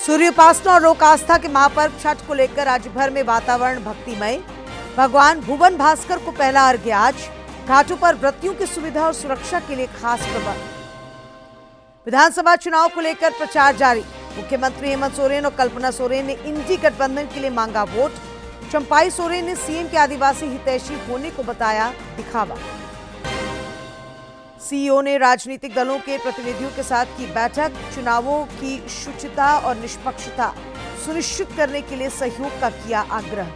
सूर्य उपासना और लोक आस्था के महापर्व छठ को लेकर राज्य भर में वातावरण भक्तिमय। भगवान भुवन भास्कर को पहला अर्घ्य आज। घाटों पर व्रतियों की सुविधा और सुरक्षा के लिए खास प्रबंध। विधानसभा चुनाव को लेकर प्रचार जारी। मुख्यमंत्री हेमंत सोरेन और कल्पना सोरेन ने इंडी गठबंधन के लिए मांगा वोट। चंपाई सोरेन ने सीएम के आदिवासी हितैषी होने को बताया दिखावा। सीईओ ने राजनीतिक दलों के प्रतिनिधियों के साथ की बैठक। चुनावों की शुचिता और निष्पक्षता सुनिश्चित करने के लिए सहयोग का किया आग्रह।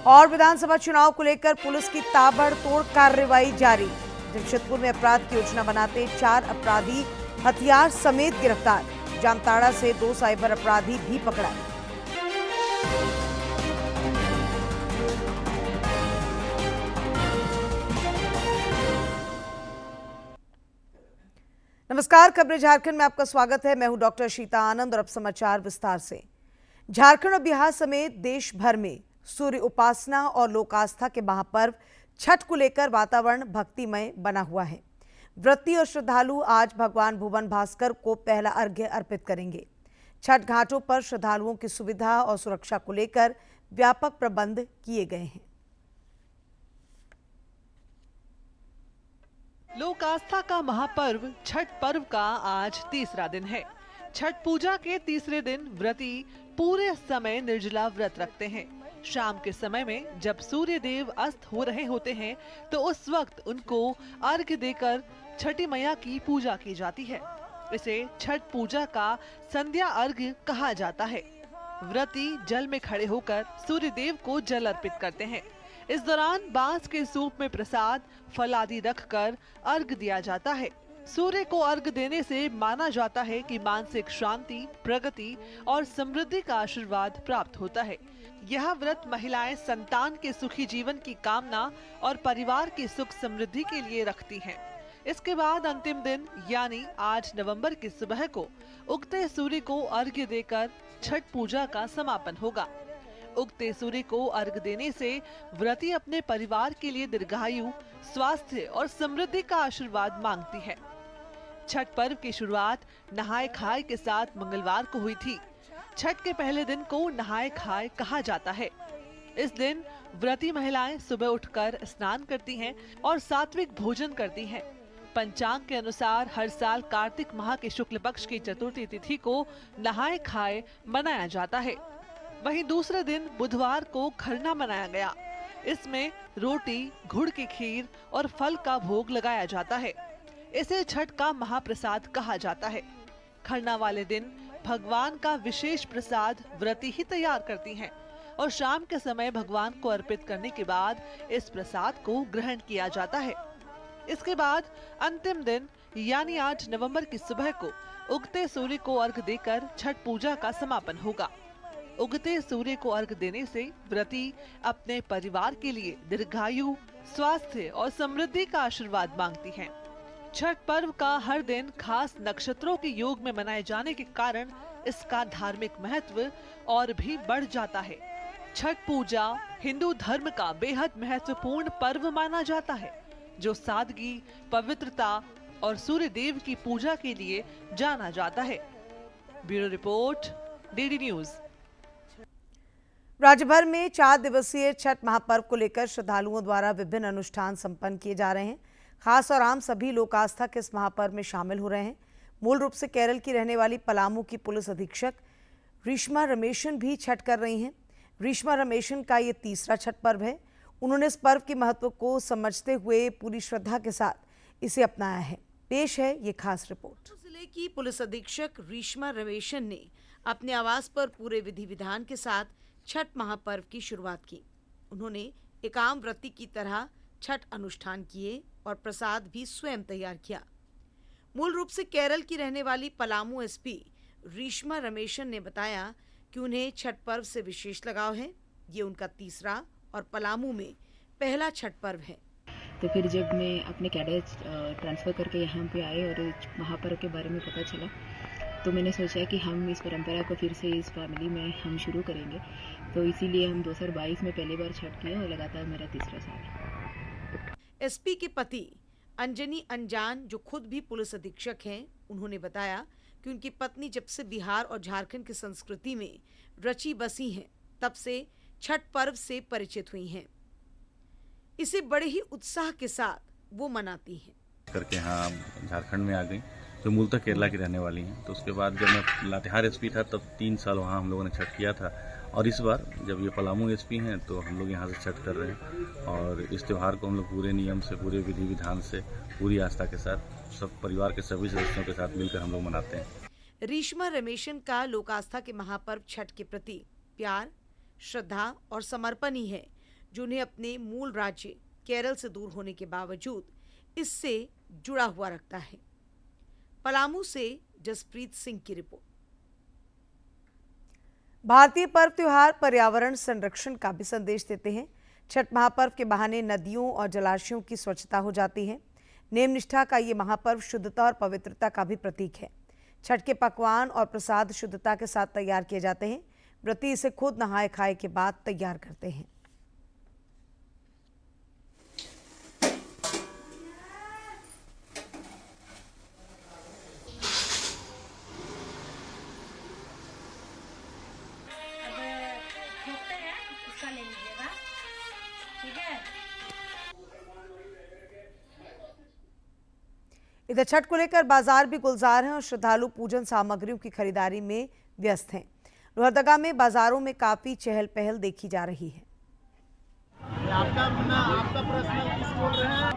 और विधानसभा चुनाव को लेकर पुलिस की ताबड़तोड़ कार्रवाई जारी। जमशेदपुर में अपराध की योजना बनाते 4 अपराधी हथियार समेत गिरफ्तार। जामताड़ा से 2 साइबर अपराधी भी पकड़ा। नमस्कार, खबरें झारखंड में आपका स्वागत है। मैं हूं डॉक्टर शीता आनंद और अब समाचार विस्तार से। झारखंड और बिहार समेत देश भर में सूर्य उपासना और लोक आस्था के महापर्व छठ को लेकर वातावरण भक्तिमय बना हुआ है। व्रती और श्रद्धालु आज भगवान भुवन भास्कर को पहला अर्घ्य अर्पित करेंगे। छठ घाटों पर श्रद्धालुओं की सुविधा और सुरक्षा को लेकर व्यापक प्रबंध किए गए हैं। लोक आस्था का महापर्व छठ पर्व का आज तीसरा दिन है। छठ पूजा के तीसरे दिन व्रती पूरे समय निर्जला व्रत रखते हैं। शाम के समय में जब सूर्य देव अस्त हो रहे होते हैं तो उस वक्त उनको अर्घ्य देकर छठी मैया की पूजा की जाती है। इसे छठ पूजा का संध्या अर्घ्य कहा जाता है। व्रती जल में खड़े होकर सूर्य देव को जल अर्पित करते हैं। इस दौरान बांस के सूप में प्रसाद फल आदि रखकर अर्घ्य दिया जाता है। सूर्य को अर्घ्य देने से माना जाता है कि मानसिक शांति, प्रगति और समृद्धि का आशीर्वाद प्राप्त होता है। यह व्रत महिलाएं संतान के सुखी जीवन की कामना और परिवार की सुख समृद्धि के लिए रखती हैं। इसके बाद अंतिम दिन यानी आज नवंबर की सुबह को उगते सूर्य को अर्घ्य देकर छठ पूजा का समापन होगा। उगते सूर्य को अर्घ्य देने से व्रती अपने परिवार के लिए दीर्घायु, स्वास्थ्य और समृद्धि का आशीर्वाद मांगती है। छठ पर्व की शुरुआत नहाए खाए के साथ मंगलवार को हुई थी। छठ के पहले दिन को नहाए खाए कहा जाता है। इस दिन व्रती महिलाएं सुबह उठकर स्नान करती हैं और सात्विक भोजन करती हैं। पंचांग के अनुसार हर साल कार्तिक माह के शुक्ल पक्ष की चतुर्थी तिथि को नहाए खाए मनाया जाता है। वहीं दूसरे दिन बुधवार को खरना मनाया गया। इसमें रोटी, गुड़ की खीर और फल का भोग लगाया जाता है। इसे छठ का महाप्रसाद कहा जाता है। खरना वाले दिन भगवान का विशेष प्रसाद व्रती ही तैयार करती हैं और शाम के समय भगवान को अर्पित करने के बाद इस प्रसाद को ग्रहण किया जाता है। इसके बाद अंतिम दिन यानी आज नवंबर की सुबह को उगते सूर्य को अर्घ्य देकर छठ पूजा का समापन होगा। उगते सूर्य को अर्घ्य देने से व्रती अपने परिवार के लिए दीर्घायु, स्वास्थ्य और समृद्धि का आशीर्वाद मांगती हैं। छठ पर्व का हर दिन खास नक्षत्रों के योग में मनाए जाने के कारण इसका धार्मिक महत्व और भी बढ़ जाता है। छठ पूजा हिंदू धर्म का बेहद महत्वपूर्ण पर्व माना जाता है, जो सादगी, पवित्रता और सूर्य देव की पूजा के लिए जाना जाता है। Bureau report, DD news. राज्य भर में 4 दिवसीय छठ महापर्व को लेकर श्रद्धालुओं द्वारा विभिन्न अनुष्ठान संपन्न किए जा रहे हैं। खास और आम सभी लोक आस्था के इस महापर्व में शामिल हो रहे हैं। मूल रूप से केरल की रहने वाली पलामू की पुलिस अधीक्षक रीश्मा रमेशन भी छठ कर रही हैं। रीश्मा रमेशन का ये तीसरा छठ पर्व है। उन्होंने इस पर्व के महत्व को समझते हुए पूरी श्रद्धा के साथ इसे अपनाया है। पेश है ये खास रिपोर्ट। जिले की पुलिस अधीक्षक रीश्मा रमेशन ने अपने आवास पर पूरे विधि विधान के साथ छठ महापर्व की शुरुआत की। उन्होंने एक आम व्रती की तरह छठ अनुष्ठान किए और प्रसाद भी स्वयं तैयार किया। मूल रूप से केरल की रहने वाली पलामू एसपी रीश्मा रमेशन ने बताया कि उन्हें छठ पर्व से विशेष लगाव है। ये उनका तीसरा और पलामू में पहला छठ पर्व है। तो फिर जब मैं अपने कैडर ट्रांसफ़र करके यहाँ पे आए और महापर्व के बारे में पता चला तो मैंने सोचा कि हम इस परंपरा को फिर से इस फैमिली में हम शुरू करेंगे। तो इसीलिए हम 2022 में पहली बार छठ किए और लगातार मेरा तीसरा साल है। एसपी के पति अंजनी अंजान, जो खुद भी पुलिस अधीक्षक हैं, उन्होंने बताया कि उनकी पत्नी जब से बिहार और झारखंड की संस्कृति में रची बसी हैं, तब से छठ पर्व से परिचित हुई हैं। इसे बड़े ही उत्साह के साथ वो मनाती हैं। करके यहाँ झारखंड में आ गई, जो मूलतः केरला की रहने वाली हैं। तो उसके बाद जब मैं लातेहार एसपी था तब 3 साल वहाँ हम लोगों ने छठ किया था, और इस बार जब ये पलामू एसपी हैं तो हम लोग यहाँ से छठ कर रहे हैं। और इस त्यौहार को हम लोग पूरे नियम से, पूरे विधि विधान से, पूरी आस्था के साथ सब परिवार के सभी सदस्यों के साथ मिलकर हम लोग मनाते हैं। रीश्मा रमेशन का लोक आस्था के महापर्व छठ के प्रति प्यार, श्रद्धा और समर्पण ही है जो उन्हें अपने मूल राज्य केरल से दूर होने के बावजूद इससे जुड़ा हुआ रखता है। पलामू से जसप्रीत सिंह की रिपोर्ट। भारतीय पर्व त्योहार पर्यावरण संरक्षण का भी संदेश देते हैं। छठ महापर्व के बहाने नदियों और जलाशयों की स्वच्छता हो जाती है। नेम निष्ठा का ये महापर्व शुद्धता और पवित्रता का भी प्रतीक है। छठ के पकवान और प्रसाद शुद्धता के साथ तैयार किए जाते हैं। व्रती इसे खुद नहाए खाए के बाद तैयार करते हैं। इधर छठ को लेकर बाजार भी गुलजार हैं और श्रद्धालु पूजन सामग्रियों की खरीदारी में व्यस्त हैं। लोहरदगा में बाजारों में काफी चहल पहल देखी जा रही है। आपका प्रश्न किस बोल रहे हैं?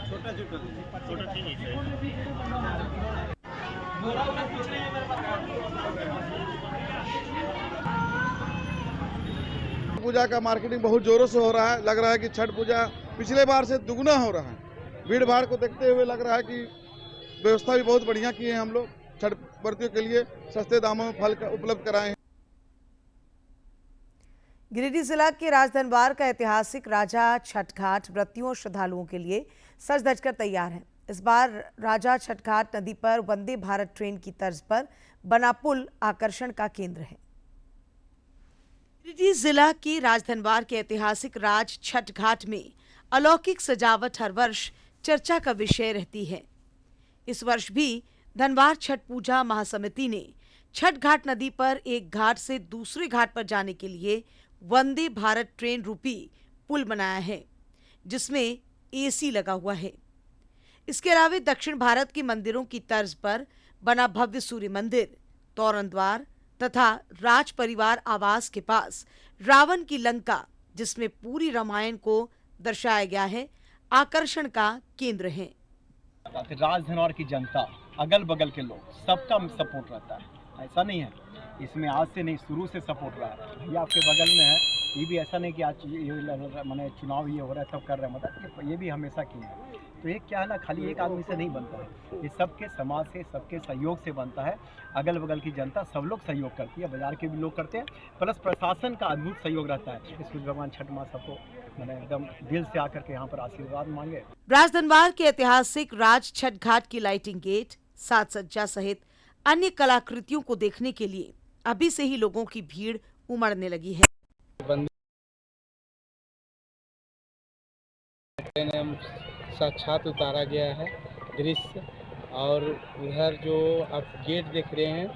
छोटा ठीक है। पूजा का मार्केटिंग बहुत जोरों से हो रहा है। लग रहा है कि छठ पूजा पिछले बार से दुगना हो रहा है। भीड़ भाड़ को देखते हुए लग रहा है कि व्यवस्था भी बहुत बढ़िया की है। हम लोग छठ व्रतियों के लिए सस्ते दामों में फल उपलब्ध कराए हैं। गिरिडीह जिला के राजधनवार का ऐतिहासिक राजा छठ घाट व्रतियों और श्रद्धालुओं के लिए सज धज कर तैयार है। इस बार राजा छठ घाट नदी पर वंदे भारत ट्रेन की तर्ज पर बना पुल आकर्षण का केंद्र है। गिरिडीह जिला के राजधनवार के ऐतिहासिक राज छठ घाट में अलौकिक सजावट हर वर्ष चर्चा का विषय रहती है। इस वर्ष भी धनवार छठ पूजा महासमिति ने छठ घाट नदी पर एक घाट से दूसरे घाट पर जाने के लिए वंदे भारत ट्रेन रूपी पुल बनाया है, जिसमें एसी लगा हुआ है। इसके अलावा दक्षिण भारत के मंदिरों की तर्ज पर बना भव्य सूर्य मंदिर, तोरण द्वार तथा राज परिवार आवास के पास रावण की लंका, जिसमें पूरी रामायण को दर्शाया गया है, आकर्षण का केंद्र है। राजधनवार की जनता, अगल बगल के लोग, सबका सपोर्ट रहता है। ऐसा नहीं है, इसमें आज से नहीं, शुरू से सपोर्ट रहा है। भैया आपके बगल में है, ये भी ऐसा नहीं कि आज ये मैंने चुनाव ये हो रहा है तब कर रहे हैं, मतलब ये भी हमेशा किए हैं। तो ये क्या है ना, खाली एक आदमी से नहीं बनता है, ये सबके समाज से, सबके सहयोग से बनता है। अगल बगल की जनता सब लोग सहयोग करती है, बाजार के भी लोग करते हैं, प्लस प्रशासन का अद्भुत सहयोग रहता है। इस भगवान छठ माँ सबको मैंने एकदम दिल से आकर के यहाँ पर आशीर्वाद मांगे। राजधनवार के ऐतिहासिक राज छठ घाट की लाइटिंग गेट, साज सज्जा सहित अन्य कलाकृतियों को देखने के लिए अभी से ही लोगों की भीड़ उमड़ने लगी है। साक्षात उतारा गया है दृश्य, और उधर जो आप गेट देख रहे हैं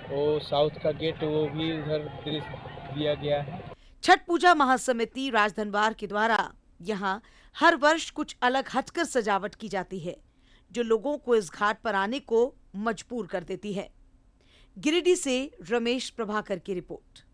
वो साउथ का गेट, वो भी उधर दृश्य दिया गया है। छठ पूजा महासमिति राजधनवार के द्वारा यहाँ हर वर्ष कुछ अलग हटकर सजावट की जाती है, जो लोगों को इस घाट पर आने को मजबूर कर देती है। गिरिडीह से रमेश प्रभाकर की रिपोर्ट।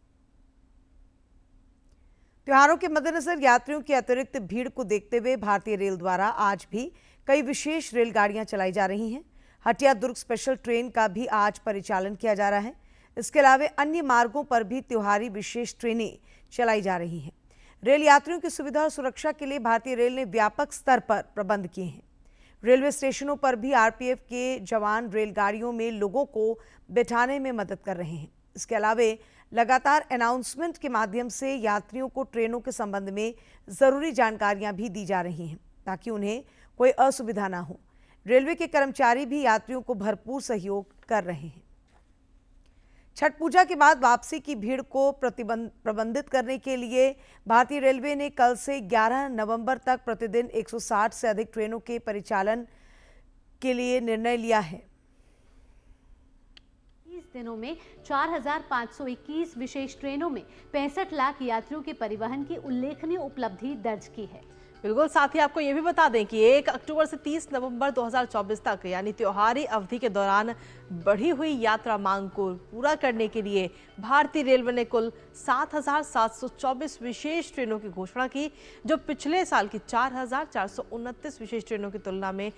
त्योहारों के मद्देनजर यात्रियों की अतिरिक्त भीड़ को देखते हुए भारतीय रेल द्वारा आज भी कई विशेष रेलगाड़ियां चलाई जा रही हैं। हटिया दुर्ग स्पेशल ट्रेन का भी आज परिचालन किया जा रहा है। इसके अलावा अन्य मार्गों पर भी त्योहारी विशेष ट्रेनें चलाई जा रही हैं। रेल यात्रियों की सुविधा और सुरक्षा के लिए भारतीय रेल ने व्यापक स्तर पर प्रबंध किए हैं। रेलवे स्टेशनों पर भी आरपीएफ के जवान रेलगाड़ियों में लोगों को बिठाने में मदद कर रहे हैं। इसके अलावा लगातार अनाउंसमेंट के माध्यम से यात्रियों को ट्रेनों के संबंध में जरूरी जानकारियां भी दी जा रही हैं, ताकि उन्हें कोई असुविधा ना हो। रेलवे के कर्मचारी भी यात्रियों को भरपूर सहयोग कर रहे हैं। छठ पूजा के बाद वापसी की भीड़ को प्रबंधित करने के लिए भारतीय रेलवे ने कल से 11 नवंबर तक प्रतिदिन 160 से अधिक ट्रेनों के परिचालन के लिए निर्णय लिया है। 30 दिनों में 4,521 विशेष ट्रेनों में 65 लाख यात्रियों के परिवहन की उल्लेखनीय उपलब्धि दर्ज की है। बिल्कुल, साथ ही आपको ये भी बता दें कि 1 अक्टूबर से 30 नवंबर 2024 तक यानी त्योहारी अवधि के दौरान बढ़ी हुई यात्रा मांग को पूरा करने के लिए भारतीय रेलवे ने कुल 7,724 विशेष ट्रेनों की घोषणा की, जो पिछले साल की 4,429 विशेष ट्रेनों की तुलना में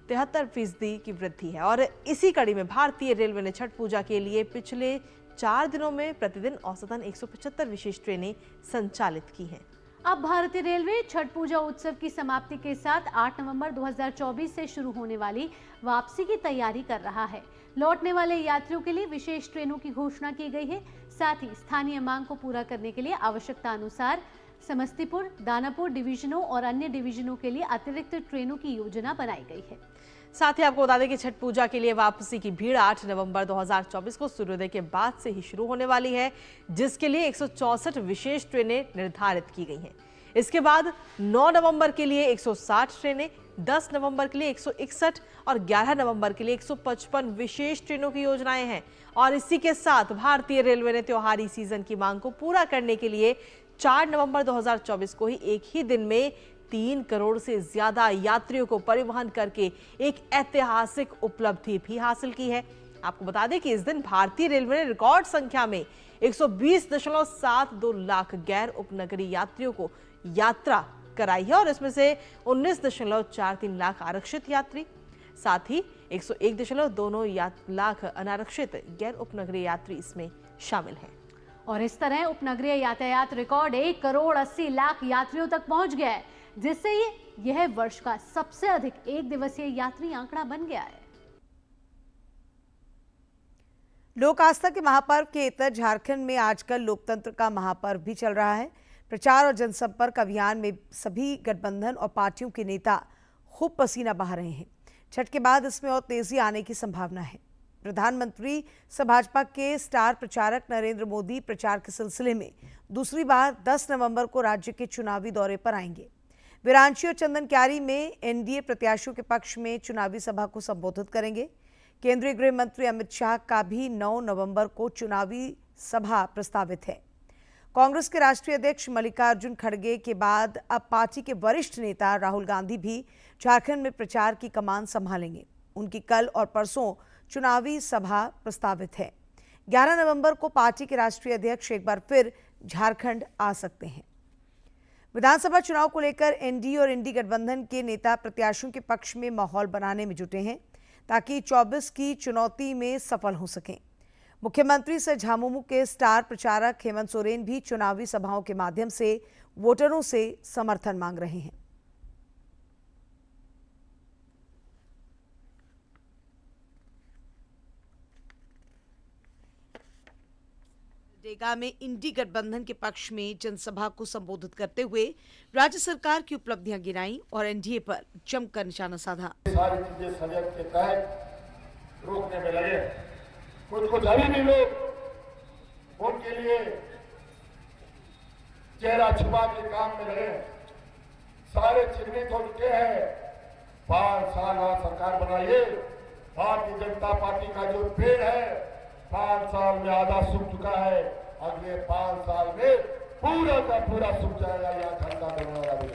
73% की वृद्धि है। और इसी कड़ी में भारतीय रेलवे ने छठ पूजा के लिए पिछले 4 दिनों में प्रतिदिन औसतन 175 विशेष ट्रेनें संचालित की हैं। अब भारतीय रेलवे छठ पूजा उत्सव की समाप्ति के साथ 8 नवंबर 2024 से शुरू होने वाली वापसी की तैयारी कर रहा है। लौटने वाले यात्रियों के लिए विशेष ट्रेनों की घोषणा की गई है। साथ ही स्थानीय मांग को पूरा करने के लिए आवश्यकता अनुसार समस्तीपुर, दानापुर डिवीजनों और अन्य डिवीजनों के लिए अतिरिक्त ट्रेनों की योजना बनाई गई है। साथ ही आपको बता दें कि छठ पूजा के लिए वापसी की भीड़ 8 नवंबर 2024 को सूर्योदय के बाद से ही शुरू होने वाली है, जिसके लिए 164 विशेष ट्रेनें निर्धारित की गई हैं। इसके बाद 9 नवंबर के लिए 160 ट्रेनें, 10 नवंबर के लिए 161 और 11 नवंबर के लिए 155 विशेष ट्रेनों की योजनाएं हैं। और इसी के साथ भारतीय रेलवे ने त्योहारी सीजन की मांग को पूरा करने के लिए 4 नवंबर 2024 को ही एक ही दिन में 3 करोड़ से ज्यादा यात्रियों को परिवहन करके एक ऐतिहासिक उपलब्धि भी हासिल की है। आपको बता दें कि इस दिन भारतीय रेलवे ने रिकॉर्ड संख्या में 120.72 लाख गैर उपनगरीय यात्रियों को यात्रा कराई है और इसमें से 19.43 लाख आरक्षित यात्री, साथ ही 101.2 लाख अनारक्षित गैर उपनगरीय यात्री इसमें शामिल हैं। और इस तरह उपनगरीय यातायात रिकॉर्ड 1 करोड़ 80 लाख यात्रियों तक पहुंच गया है, जिससे यह वर्ष का सबसे अधिक एक दिवसीय यात्री आंकड़ा बन गया है। लोक आस्था के महापर्व के इतर झारखंड में आजकल लोकतंत्र का महापर्व भी चल रहा है। प्रचार और जनसंपर्क अभियान में सभी गठबंधन और पार्टियों के नेता खूब पसीना बहा रहे हैं। छठ के बाद इसमें और तेजी आने की संभावना है। प्रधानमंत्री सह भाजपा के स्टार प्रचारक नरेंद्र मोदी प्रचार के सिलसिले में दूसरी बार 10 नवंबर को राज्य के चुनावी दौरे पर आएंगे। वे रांची और चंदनक्यारी में एनडीए प्रत्याशियों के पक्ष में चुनावी सभा को संबोधित करेंगे। केंद्रीय गृह मंत्री अमित शाह का भी 9 नवंबर को चुनावी सभा प्रस्तावित है। कांग्रेस के राष्ट्रीय अध्यक्ष मल्लिकार्जुन खड़गे के बाद अब पार्टी के वरिष्ठ नेता राहुल गांधी भी झारखंड में प्रचार की कमान संभालेंगे। उनकी कल और परसों चुनावी सभा प्रस्तावित है। 11 नवंबर को पार्टी के राष्ट्रीय अध्यक्ष एक बार फिर झारखंड आ सकते हैं। विधानसभा चुनाव को लेकर एनडीए और इंडी गठबंधन के नेता प्रत्याशियों के पक्ष में माहौल बनाने में जुटे हैं, ताकि 24 की चुनौती में सफल हो सकें। मुख्यमंत्री से झामुमो के स्टार प्रचारक हेमंत सोरेन भी चुनावी सभाओं के माध्यम से वोटरों से समर्थन मांग रहे हैं। डेगा में इंडी गठबंधन के पक्ष में जनसभा को संबोधित करते हुए राज्य सरकार की उपलब्धियां गिनाई और एनडीए पर जमकर निशाना साधा। सारी चीजें सजग के तहत रोकने में लगे। कुछ अभी भी लोग उनके लिए चेहरा छुपा के काम में लगे। सारे चिन्हित हो चुके हैं। 5 साल और सरकार बनाइए। भारतीय जनता पार्टी का जो पेड़ है 5 साल में आधा सूख चुका है। अगले 5 साल में पूरा का पूरा सूख जाएगा। यह ठंडा करने वाला भी।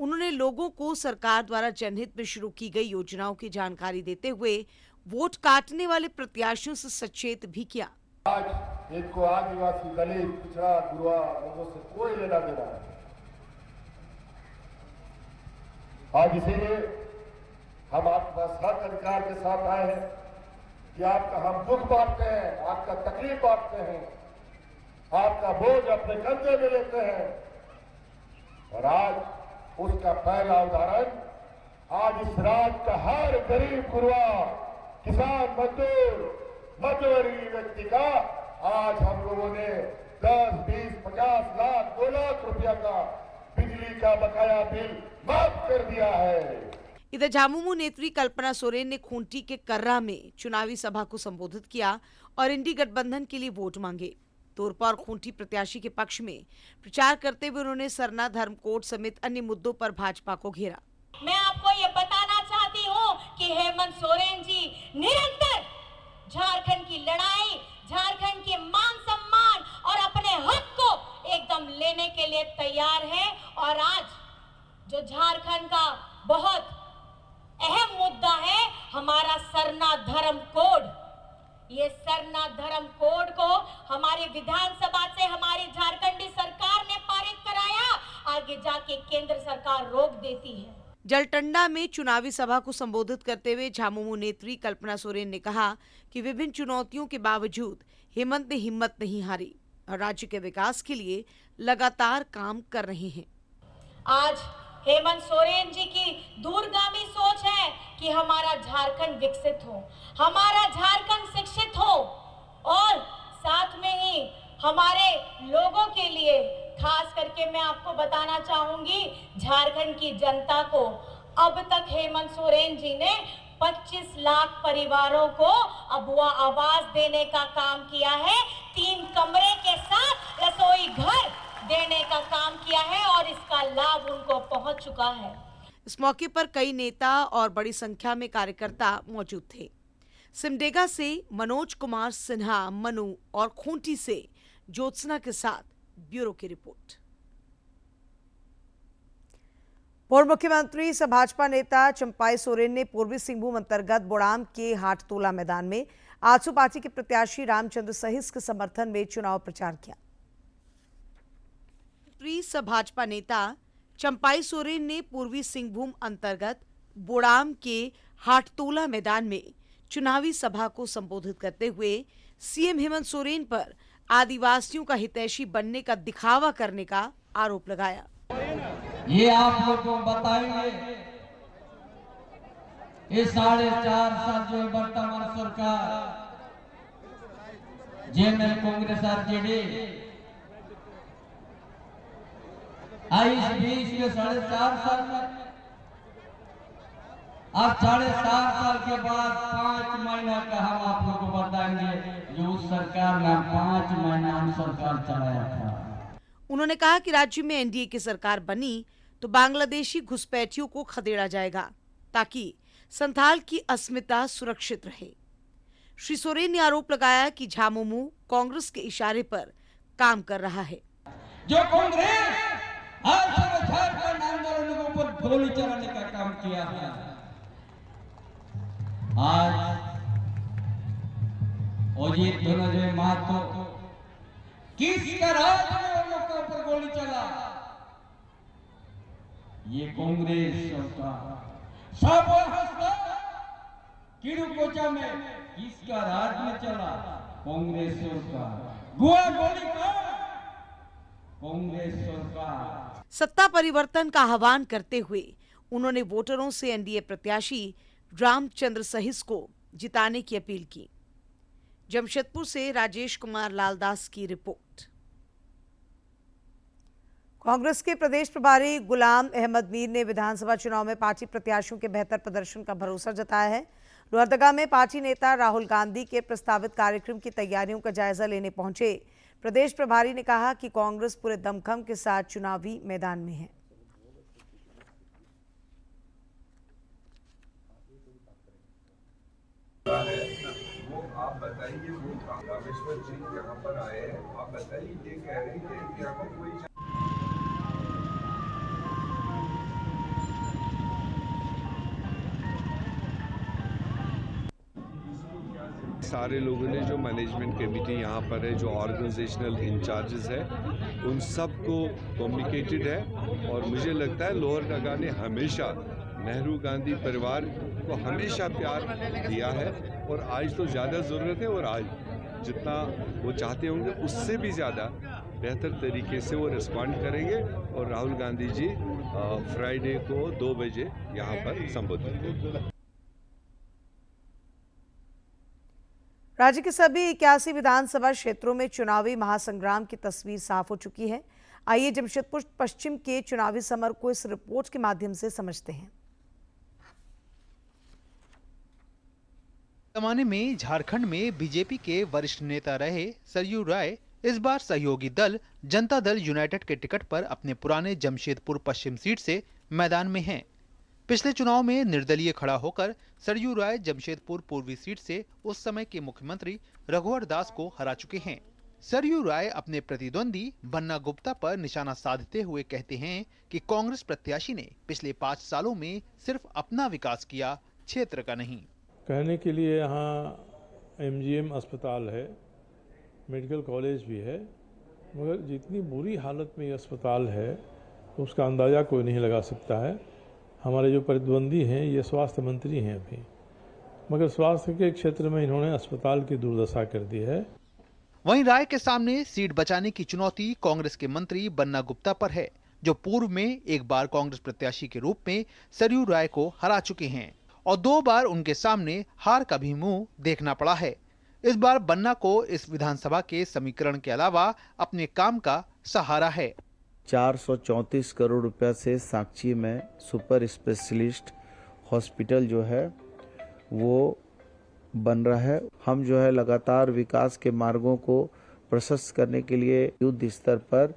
उन्होंने लोगों को सरकार द्वारा जनहित में शुरू की गई योजनाओं की जानकारी देते हुए वोट काटने वाले प्रत्याशियों से सचेत भी किया। आज इनको आदिवासी, दलित, पिछड़ा, गुरुआ लोगों से कोई लेना देना नहीं। आज इसीलिए हम आपके पास हक अधिकार के साथ आए हैं कि आपका हम दुख बांटते हैं, आपका तकलीफ बांटते हैं, आपका बोझ अपने कंधे में लेते हैं। और आज उसका पहला उदाहरण, आज इस राज्य का हर गरीब गुरुआ, किसान, मजदूर, मध्यवर्गीय व्यक्ति का आज हम लोगों ने 10, 20, 50 लाख, 2 लाख रुपया का बिजली का बकाया बिल माफ कर दिया है। इधर झामुमो नेत्री कल्पना सोरेन ने खूंटी के कर्रा में चुनावी सभा को संबोधित किया और इंडी गठबंधन के लिए वोट मांगे। तोरपा और खूंटी प्रत्याशी के पक्ष में प्रचार करते हुए उन्होंने सरना, धर्म कोड समेत अन्य मुद्दों पर भाजपा को घेरा। मैं आपको ये बताना चाहती हूँ कि हेमंत सोरेन जी निरंतर झारखंड की लड़ाई, झारखंड के मान सम्मान और अपने हक को एकदम लेने के लिए तैयार है। और आज जो झारखंड का बहुत अहम मुद्दा है हमारा सरना धर्म कोड, ये सरना धर्म कोड को हमारी विधानसभा से हमारी झारखंडी सरकार ने पारित कराया, आगे जाके केंद्र सरकार रोक देती है। जलटंडा में चुनावी सभा को संबोधित करते हुए झामुमो नेत्री कल्पना सोरेन ने कहा कि विभिन्न चुनौतियों के बावजूद हेमंत ने हिम्मत नहीं हारी और राज्य के विकास के लिए लगातार काम कर रहे हैं। आज हेमंत सोरेन जी की दूरगामी सोच है कि हमारा झारखंड विकसित हो, हमारा झारखंड शिक्षित हो और साथ में ही हमारे लोगों के लिए, खास करके मैं आपको बताना चाहूंगी झारखंड की जनता को, अब तक हेमंत सोरेन जी ने 25 लाख परिवारों को अबुआ आवास देने का काम किया है, 3 कमरे के साथ रसोई घर देने का काम किया है और इसका लाभ उनको पहुंच चुका है। इस मौके पर कई नेता और बड़ी संख्या में कार्यकर्ता मौजूद थे। सिमडेगा से मनोज कुमार सिन्हा मनु और खूंटी से ज्योत्सना के साथ ब्यूरो की रिपोर्ट। पूर्व मुख्यमंत्री सह भाजपा नेता चंपाई सोरेन ने पूर्वी सिंहभूम अंतर्गत बोड़ाम के हाटतोला मैदान में आजसू पार्टी के प्रत्याशी रामचंद्र सहिस के समर्थन में चुनाव प्रचार किया। सह भाजपा नेता चंपाई सोरेन ने पूर्वी सिंहभूम अंतर्गत बोड़ाम के हाटतोला मैदान में चुनावी सभा को संबोधित करते हुए सीएम हेमंत सोरेन पर आदिवासियों का हितैषी बनने का दिखावा करने का आरोप लगाया। ये आप लोगों को बताएंगे ये 4.5 साल जो वर्तमान सरकार जेएमएल कांग्रेस आरजेडी आई इस बीच में 4.5 साल में आज 4.5 साल के बाद 5 महीना का हम आप लोगों को बताएंगे जो उस सरकार ने 5 महीना हम सरकार चलाया था। उन्होंने कहा कि राज्य में एनडीए की सरकार बनी तो बांग्लादेशी घुसपैठियों को खदेड़ा जाएगा ताकि संथाल की अस्मिता सुरक्षित रहे। श्री सोरेन ने आरोप लगाया कि झामुमो कांग्रेस के इशारे पर काम कर रहा है। जो कांग्रेस आज झारखंड आंदोलन के ऊपर गोली चलाने का काम किया है, आज अजीत धनंजय महतो किसका राज में उन लोगों के ऊपर गोली चला, ये कांग्रेस सरकार सब किरुकोचा में किसका राज में चला, कांग्रेस सरकार। गोवा गोली का कांग्रेस सरकार। सत्ता परिवर्तन का आह्वान करते हुए उन्होंने वोटरों से एनडीए प्रत्याशी रामचंद्र सहिस को जिताने की अपील की। जमशेदपुर से राजेश कुमार लालदास की रिपोर्ट। कांग्रेस के प्रदेश प्रभारी गुलाम अहमद मीर ने विधानसभा चुनाव में पार्टी प्रत्याशियों के बेहतर प्रदर्शन का भरोसा जताया है। लोहरदगा में पार्टी नेता राहुल गांधी के प्रस्तावित कार्यक्रम की तैयारियों का जायजा लेने पहुंचे। प्रदेश प्रभारी ने कहा कि कांग्रेस पूरे दमखम के साथ चुनावी मैदान में है। वो आप बताइए, वो रामेश्वर जी यहाँ पर आए हैं, आप बताइए, ये कह रहे हैं कि यहाँ पर कोई सारे लोगों ने जो मैनेजमेंट कमेटी यहाँ पर है, जो ऑर्गेनाइजेशनल इंचार्जेस है, उन सब को कम्युनिकेटेड है और मुझे लगता है लोहरदगा ने हमेशा नेहरू गांधी परिवार को हमेशा प्यार दिया है और आज तो ज़्यादा ज़रूरत है और आज जितना वो चाहते होंगे उससे भी ज़्यादा बेहतर तरीके से वो रिस्पॉन्ड करेंगे और राहुल गांधी जी फ्राइडे को 2 बजे यहाँ पर संबोधित करेंगे। राज्य के सभी 81 विधानसभा क्षेत्रों में चुनावी महासंग्राम की तस्वीर साफ हो चुकी है। आइए जमशेदपुर पश्चिम के चुनावी समर को इस रिपोर्ट के माध्यम से समझते हैं। जमाने में झारखंड में बीजेपी के वरिष्ठ नेता रहे सरयू राय इस बार सहयोगी दल जनता दल यूनाइटेड के टिकट पर अपने पुराने जमशेदपुर पश्चिम सीट से मैदान में हैं। पिछले चुनाव में निर्दलीय खड़ा होकर सरयू राय जमशेदपुर पूर्वी सीट से उस समय के मुख्यमंत्री रघुवर दास को हरा चुके हैं। सरयू राय अपने प्रतिद्वंदी बन्ना गुप्ता पर निशाना साधते हुए कहते हैं कि कांग्रेस प्रत्याशी ने पिछले 5 सालों में सिर्फ अपना विकास किया, क्षेत्र का नहीं। कहने के लिए यहाँ MGM अस्पताल है, मेडिकल कॉलेज भी है, मगर जितनी बुरी हालत में ये अस्पताल है उसका अंदाज़ा कोई नहीं लगा सकता है। हमारे जो प्रतिद्वंदी हैं ये स्वास्थ्य मंत्री हैं अभी, मगर स्वास्थ्य के क्षेत्र में इन्होंने अस्पताल की दुर्दशा कर दी है। वहीं राय के सामने सीट बचाने की चुनौती कांग्रेस के मंत्री बन्ना गुप्ता पर है, जो पूर्व में एक बार कांग्रेस प्रत्याशी के रूप में सरयू राय को हरा चुके हैं और 2 बार उनके सामने हार का भी मुंह देखना पड़ा है। इस बार बन्ना को इस विधानसभा के समीकरण के अलावा अपने काम का सहारा है। 434 करोड़ रुपया से साक्षी में सुपर स्पेशलिस्ट हॉस्पिटल जो है वो बन रहा है। हम जो है लगातार विकास के मार्गों को प्रशस्त करने के लिए युद्ध स्तर पर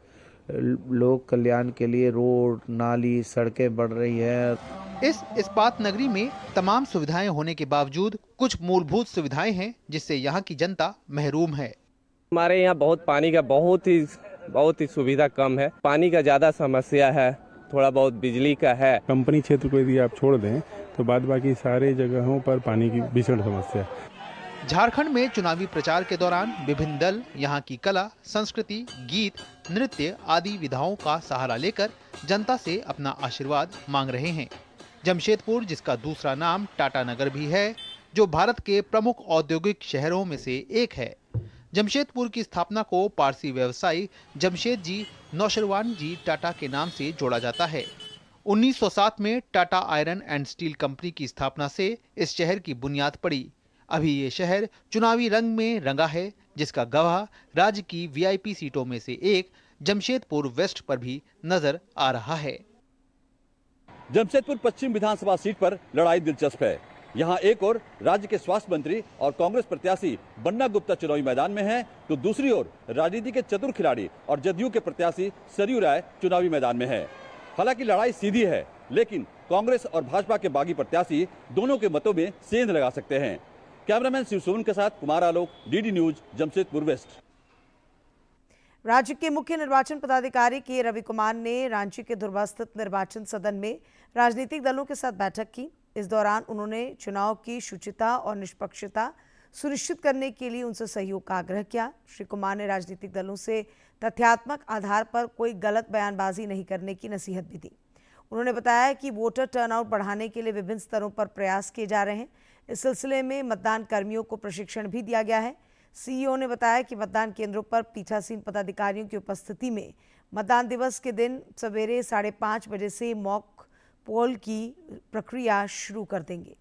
लोक कल्याण के लिए रोड, नाली, सड़कें बढ़ रही है। इस इस्पात नगरी में तमाम सुविधाएं होने के बावजूद कुछ मूलभूत सुविधाएं हैं जिससे यहाँ की जनता महरूम है। हमारे यहाँ पानी का बहुत ही सुविधा कम है। पानी का ज्यादा समस्या है, थोड़ा बहुत बिजली का है। कंपनी क्षेत्र को यदि आप छोड़ दें तो बाद बाकी सारे जगहों पर पानी की भीषण समस्या है। झारखंड में चुनावी प्रचार के दौरान विभिन्न दल यहाँ की कला, संस्कृति, गीत, नृत्य आदि विधाओं का सहारा लेकर जनता से अपना आशीर्वाद मांग रहे हैं। जमशेदपुर, जिसका दूसरा नाम टाटा नगर भी है, जो भारत के प्रमुख औद्योगिक शहरों में से एक है। जमशेदपुर की स्थापना को पारसी व्यवसायी जमशेद जी नौशरवान जी टाटा के नाम से जोड़ा जाता है। 1907 में Tata iron and steel company की स्थापना से इस शहर की बुनियाद पड़ी। अभी ये शहर चुनावी रंग में रंगा है, जिसका गवाह राज्य की VIP सीटों में से एक जमशेदपुर वेस्ट पर भी नजर आ रहा है। जमशेदपुर पश्चिम विधानसभा सीट पर लड़ाई दिलचस्प है। यहाँ एक ओर राज्य के स्वास्थ्य मंत्री और कांग्रेस प्रत्याशी बन्ना गुप्ता चुनावी मैदान में हैं, तो दूसरी ओर राजनीति के चतुर खिलाड़ी और जदयू के प्रत्याशी सरयू राय चुनावी मैदान में है। हालांकि लड़ाई सीधी है, लेकिन कांग्रेस और भाजपा के बागी प्रत्याशी दोनों के मतों में सेंध लगा सकते हैं। कैमरामैन शिव सोन के साथ Kumar Alok, DD news, Jamshedpur waste. राज्य के मुख्य निर्वाचन पदाधिकारी के रवि कुमार ने रांची के धुर्वा स्थित निर्वाचन सदन में राजनीतिक दलों के साथ बैठक की। इस दौरान उन्होंने चुनाव की शुचिता और निष्पक्षता सुनिश्चित करने के लिए उनसे सहयोग का आग्रह किया। श्री कुमार ने राजनीतिक दलों से तथ्यात्मक आधार पर कोई गलत बयानबाजी नहीं करने की नसीहत भी दी। उन्होंने बताया कि वोटर टर्नआउट बढ़ाने के लिए विभिन्न स्तरों पर प्रयास किए जा रहे हैं। इस सिलसिले में मतदान कर्मियों को प्रशिक्षण भी दिया गया है। CEO ने बताया कि मतदान केंद्रों पर पीठासीन पदाधिकारियों की उपस्थिति में मतदान दिवस के दिन सवेरे 5:30 बजे से मॉक पोल की प्रक्रिया शुरू कर देंगे।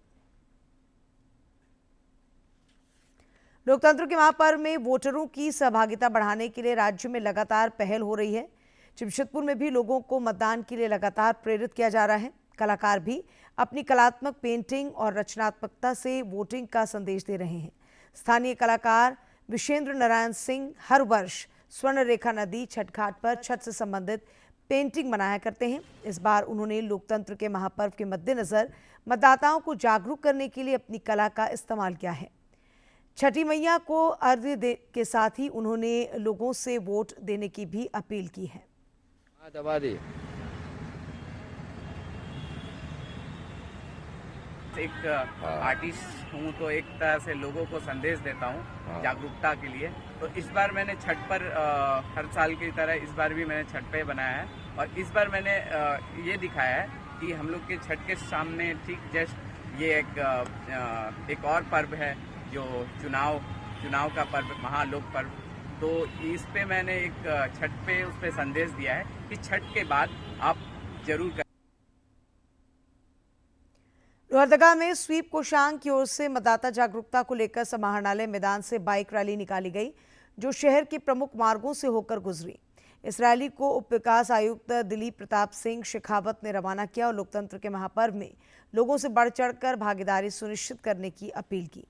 लोकतंत्र के महापर्व में वोटरों की सहभागिता बढ़ाने के लिए राज्य में लगातार पहल हो रही है। जमशेदपुर में भी लोगों को मतदान के लिए लगातार प्रेरित किया जा रहा है। कलाकार भी अपनी कलात्मक पेंटिंग और रचनात्मकता से वोटिंग का संदेश दे रहे हैं। स्थानीय कलाकार विशेंद्र नारायण सिंह हर वर्ष स्वर्ण रेखा नदी छठ घाट पर छठ से संबंधित पेंटिंग बनाया करते हैं। इस बार उन्होंने लोकतंत्र के महापर्व के मद्देनजर मतदाताओं को जागरूक करने के लिए अपनी कला का इस्तेमाल किया है। छठी मैया को अर्घ्य के साथ ही उन्होंने लोगों से वोट देने की भी अपील की है। एक आर्टिस्ट हूँ तो एक तरह से लोगों को संदेश देता हूँ जागरूकता के लिए। तो इस बार मैंने छठ पर हर साल की तरह इस बार भी मैंने छठ पे बनाया है और इस बार मैंने ये दिखाया है कि हम लोग के छठ के सामने ठीक जस्ट ये एक और पर्व है जो चुनाव का पर्व, महालोक पर्व। तो इस पे मैंने एक छठ पे उस पे संदेश दिया है कि छठ के बाद आप जरूर करें। लोहरदगा में स्वीप कोषांग की ओर से मतदाता जागरूकता को लेकर समाहरणालय मैदान से बाइक रैली निकाली गई, जो शहर के प्रमुख मार्गों से होकर गुजरी। इस रैली को उप विकास आयुक्त दिलीप प्रताप सिंह शेखावत ने रवाना किया और लोकतंत्र के महापर्व में लोगों से बढ़ चढ़कर भागीदारी सुनिश्चित करने की अपील की।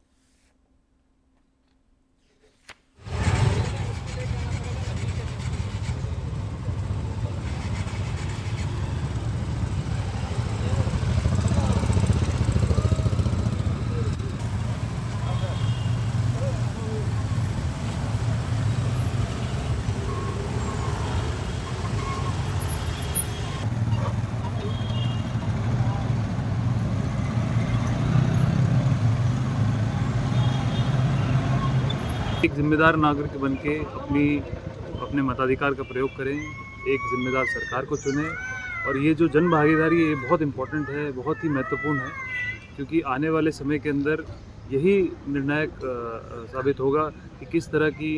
एक जिम्मेदार नागरिक बन के अपने मताधिकार का प्रयोग करें, एक जिम्मेदार सरकार को चुनें। और ये जो जन भागीदारी है ये बहुत इम्पोर्टेंट है, बहुत ही महत्वपूर्ण है, क्योंकि आने वाले समय के अंदर यही निर्णायक साबित होगा कि किस तरह की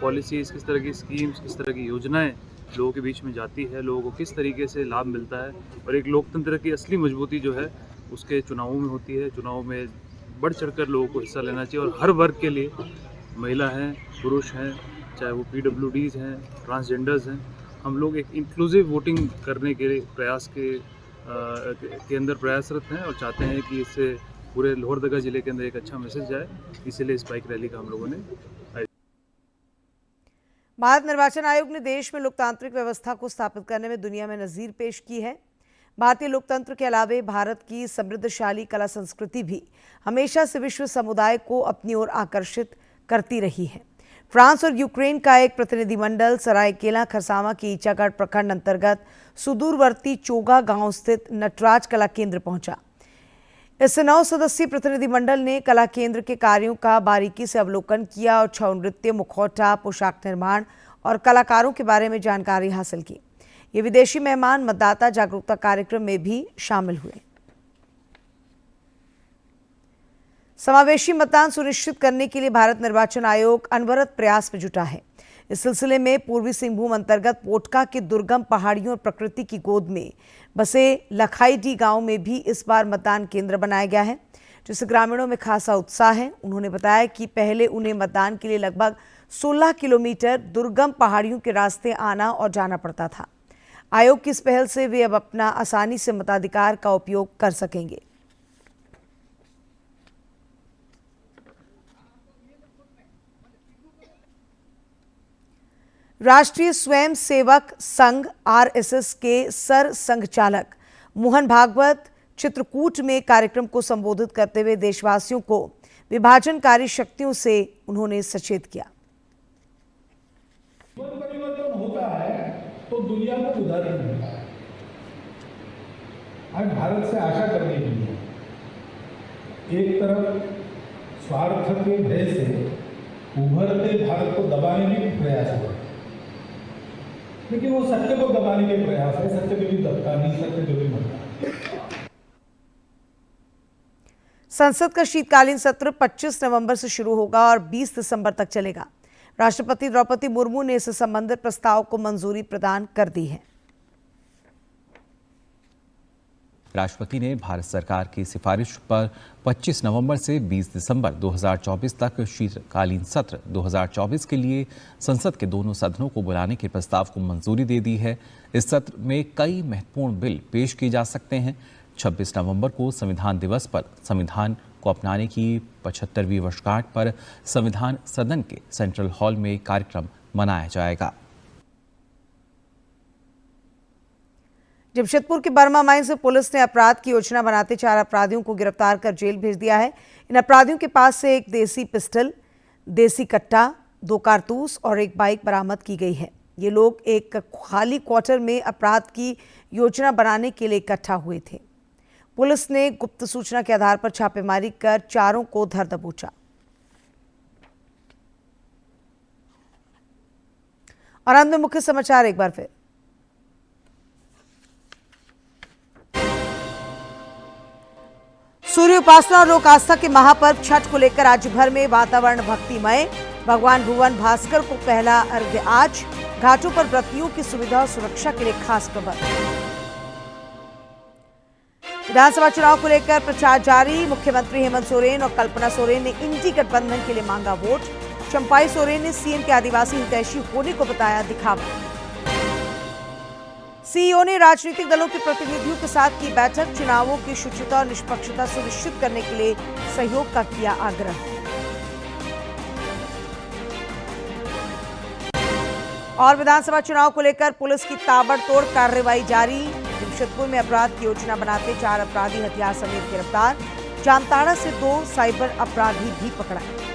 पॉलिसीज़, किस तरह की स्कीम्स, किस तरह की योजनाएं लोगों के बीच में जाती है, लोगों को किस तरीके से लाभ मिलता है। और एक लोकतंत्र की असली मजबूती जो है उसके चुनावों में होती है। चुनाव में बढ़ चढ़कर लोगों को हिस्सा लेना चाहिए और हर वर्ग के लिए, महिला हैं, पुरुष हैं, चाहे वो PWDs हैं, ट्रांसजेंडर्स हैं, हम लोग एक इंक्लूसिव वोटिंग करने के प्रयास के अंदर प्रयासरत हैं और चाहते हैं कि इससे पूरे लोहरदगा जिले के अंदर एक अच्छा मैसेज जाए। इसीलिए इस बाइक रैली का हम लोगों ने भारत निर्वाचन आयोग ने देश में लोकतांत्रिक व्यवस्था को स्थापित करने में दुनिया में नज़ीर पेश की है। भारतीय लोकतंत्र के अलावे भारत की समृद्धशाली कला संस्कृति भी हमेशा से विश्व समुदाय को अपनी ओर आकर्षित करती रही है। फ्रांस और यूक्रेन का एक प्रतिनिधिमंडल सरायकेला खरसावां के ईचागढ़ प्रखंड अंतर्गत सुदूरवर्ती चोगा गांव स्थित नटराज कला केंद्र पहुंचा। इस 9 सदस्यीय प्रतिनिधिमंडल ने कला केंद्र के कार्यों का बारीकी से अवलोकन किया और छऊ नृत्य, मुखौटा, पोशाक निर्माण और कलाकारों के बारे में जानकारी हासिल की। ये विदेशी मेहमान मतदाता जागरूकता कार्यक्रम में भी शामिल हुए। समावेशी मतदान सुनिश्चित करने के लिए भारत निर्वाचन आयोग अनवरत प्रयास में जुटा है। इस सिलसिले में पूर्वी सिंहभूम अंतर्गत पोटका के दुर्गम पहाड़ियों और प्रकृति की गोद में बसे लखाईडी गांव में भी इस बार मतदान केंद्र बनाया गया है, जिससे ग्रामीणों में खासा उत्साह है। उन्होंने बताया कि पहले उन्हें मतदान के लिए लगभग 16 किलोमीटर दुर्गम पहाड़ियों के रास्ते आना और जाना पड़ता था। आयोग की इस पहल से वे अब अपना आसानी से मताधिकार का उपयोग कर सकेंगे। राष्ट्रीय स्वयं सेवक संघ RSS के सर संघ चालक मोहन भागवत चित्रकूट में कार्यक्रम को संबोधित करते हुए देशवासियों को विभाजनकारी शक्तियों से उन्होंने सचेत किया। परिवर्तन होता है तो दुनिया को उदाहरण मिलता है। आज भारत से आशा करने के लिए एक तरफ स्वार्थ के भय से उभरते भारत को दबाने की प्रयास हो रहा है, लेकिन वो सत्य को दबाने के प्रयास है। सत्य कभी दबता नहीं, सत्य कभी मरता। संसद का शीतकालीन सत्र 25 नवंबर से शुरू होगा और 20 दिसंबर तक चलेगा। राष्ट्रपति द्रौपदी मुर्मू ने इससे संबंधित प्रस्ताव को मंजूरी प्रदान कर दी है। राष्ट्रपति ने भारत सरकार की सिफारिश पर 25 नवंबर से 20 दिसंबर 2024 तक शीतकालीन सत्र 2024 के लिए संसद के दोनों सदनों को बुलाने के प्रस्ताव को मंजूरी दे दी है। इस सत्र में कई महत्वपूर्ण बिल पेश किए जा सकते हैं। 26 नवंबर को संविधान दिवस पर संविधान को अपनाने की 75वीं वर्षगांठ पर संविधान सदन के सेंट्रल हॉल में कार्यक्रम मनाया जाएगा। जमशेदपुर के बर्मा माइन से पुलिस ने अपराध की योजना बनाते 4 अपराधियों को गिरफ्तार कर जेल भेज दिया है। इन अपराधियों के पास से एक देसी पिस्टल, देसी कट्टा, 2 कारतूस और एक बाइक बरामद की गई है। ये लोग एक खाली क्वार्टर में अपराध की योजना बनाने के लिए इकट्ठा हुए थे। पुलिस ने गुप्त सूचना के आधार पर छापेमारी कर चारों को धर दबोचा। और अंत में मुख्य समाचार एक बार फिर। सूर्य उपासना और लोक आस्था के महापर्व छठ को लेकर राज्य भर में वातावरण भक्तिमय। भगवान भुवन भास्कर को पहला अर्घ्य आज। घाटों पर व्रतियों की सुविधा और सुरक्षा के लिए खास प्रबंध। विधानसभा चुनाव को लेकर प्रचार जारी। मुख्यमंत्री हेमंत सोरेन और कल्पना सोरेन ने इंडी गठबंधन के लिए मांगा वोट। चंपाई सोरेन ने सीएम के आदिवासी हितैषी होने को बताया दिखावा। सीईओ ने राजनीतिक दलों के प्रतिनिधियों के साथ की बैठक। चुनावों की शुचिता और निष्पक्षता सुनिश्चित करने के लिए सहयोग का किया आग्रह। और विधानसभा चुनाव को लेकर पुलिस की ताबड़तोड़ कार्रवाई जारी। जमशेदपुर में अपराध की योजना बनाते 4 अपराधी हथियार समेत गिरफ्तार। जामताड़ा से 2 साइबर अपराधी भी पकड़ाए।